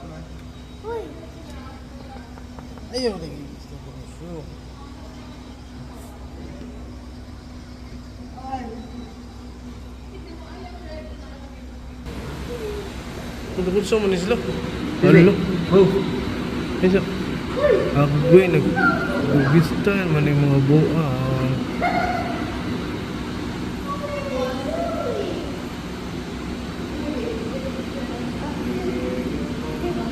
man. Uy. Ayaw lagi gusto ko na show. Nagpunso mo ni sila. Ano? Oh. Isa. Ako gue nag-vista man yung mga buwa.